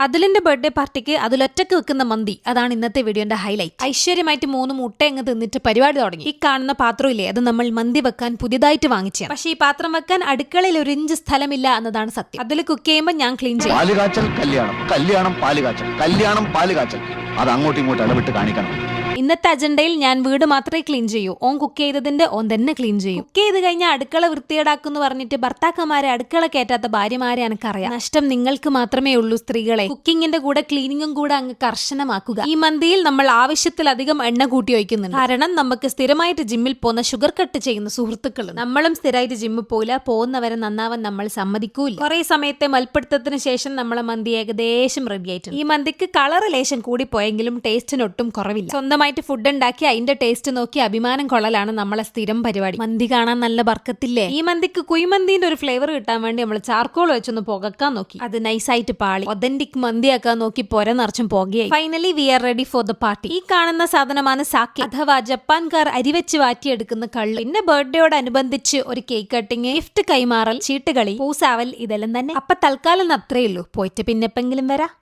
അതിലിന്റെ birthday പാർട്ടിക്ക് അതിലൊറ്റക്ക് വെക്കുന്ന മന്തി അതാണ് ഇന്നത്തെ വീഡിയോന്റെ ഹൈലൈറ്റ്. ഐശ്വര്യമായിട്ട് 3 മുട്ട അങ്ങ് തിന്നിട്ട് പരിപാടി തുടങ്ങി. ഈ കാണുന്ന പാത്രമില്ലേ, അത് നമ്മൾ മന്തി വെക്കാൻ പുതിയതായിട്ട് വാങ്ങിച്ചാണ്. പക്ഷേ ഈ പാത്രം വെക്കാൻ അടുക്കളയിൽ 1 ഇഞ്ച് സ്ഥലമില്ല എന്നതാണ് സത്യം. അതിൽ കുക്ക് ചെയ്യുമ്പോൾ ഞാൻ ക്ലീൻ ചെയ്യും. പാലുകാച്ചൽ കല്യാണം, കല്യാണം പാലുകാച്ചൽ, കല്യാണം പാലുകാച്ചൽ, അത് അങ്ങോട്ടും ഇങ്ങോട്ടും ഇടവിട്ട് കാണിക്കണം. ഇന്നത്തെ അജണ്ടയിൽ ഞാൻ വീട് മാത്രമേ ക്ലീൻ ചെയ്യൂ. ഓൻ കുക്ക് ചെയ്തതിന്റെ ഓൻ തന്നെ ക്ലീൻ ചെയ്യും. കുക്ക് ചെയ്ത് കഴിഞ്ഞാൽ അടുക്കള വൃത്തിയേടാക്കുന്നു പറഞ്ഞിട്ട് ഭർത്താക്കന്മാരെ അടുക്കള കയറ്റാത്ത ഭാര്യമാരെ എനിക്കറിയാം. നഷ്ടം നിങ്ങൾക്ക് മാത്രമേ ഉള്ളൂ സ്ത്രീകളെ. കുക്കിങ്ങിന്റെ കൂടെ ക്ലീനിങ്ങും കൂടെ അങ്ങ് കർശനമാക്കുക. ഈ മന്തിയിൽ നമ്മൾ ആവശ്യത്തിലധികം എണ്ണ കൂട്ടി വയ്ക്കുന്നുണ്ട്. കാരണം നമുക്ക് സ്ഥിരമായിട്ട് ജിമ്മിൽ പോകുന്ന ഷുഗർ കട്ട് ചെയ്യുന്ന സുഹൃത്തുക്കൾ, നമ്മളും സ്ഥിരമായിട്ട് ജിമ്മിൽ പോയില്ല, പോകുന്നവരെ നന്നാവാൻ നമ്മൾ സമ്മതിക്കൂല. കുറെ സമയത്തെ മൽപ്പിടുത്തത്തിന് ശേഷം നമ്മളെ മന്തി ഏകദേശം റെഡി ആയിട്ടുണ്ട്. ഈ മന്തിക്ക് കളർ ലേശം കൂടി പോയെങ്കിലും ടേസ്റ്റിനൊട്ടും കുറവില്ല. സ്വന്തമായി ഫുഡ് ഉണ്ടാക്കി അതിന്റെ ടേസ്റ്റ് നോക്കി അഭിമാനം കൊള്ളലാണ് നമ്മളെ സ്ഥിരം പരിപാടി. മന്തി കാണാൻ നല്ല ബർക്കത്തില്ലേ. ഈ മന്തിക്ക് കുയ്മന്തിന്റെ ഒരു ഫ്ലേവർ കിട്ടാൻ വേണ്ടി നമ്മൾ ചാർക്കോൾ വെച്ചൊന്ന് പുകക്കാൻ നോക്കി. അത് നൈസായിട്ട് പാളി. ഒതന്റിക് മന്തിയാക്കാൻ നോക്കി പൊര നിറച്ചും പുകയായി. Finally we are ready for the party. ഈ കാണുന്ന സാധനമാണ് സാക്കി അഥവാ ജപ്പാൻകാർ അരിവെച്ച് വാറ്റിയെടുക്കുന്ന കള്ള്. എന്റെ ബർത്ത്ഡേയോടനുബന്ധിച്ച് ഒരു കേക്ക് കട്ടിങ്, ഗിഫ്റ്റ് കൈമാറൽ, ചീട്ടുകളി, പൂസാവൽ, ഇതെല്ലാം തന്നെ. അപ്പൊ തൽക്കാലം അത്രേ ഉള്ളൂ. പോയിട്ട് പിന്നെപ്പെങ്കിലും വരാം.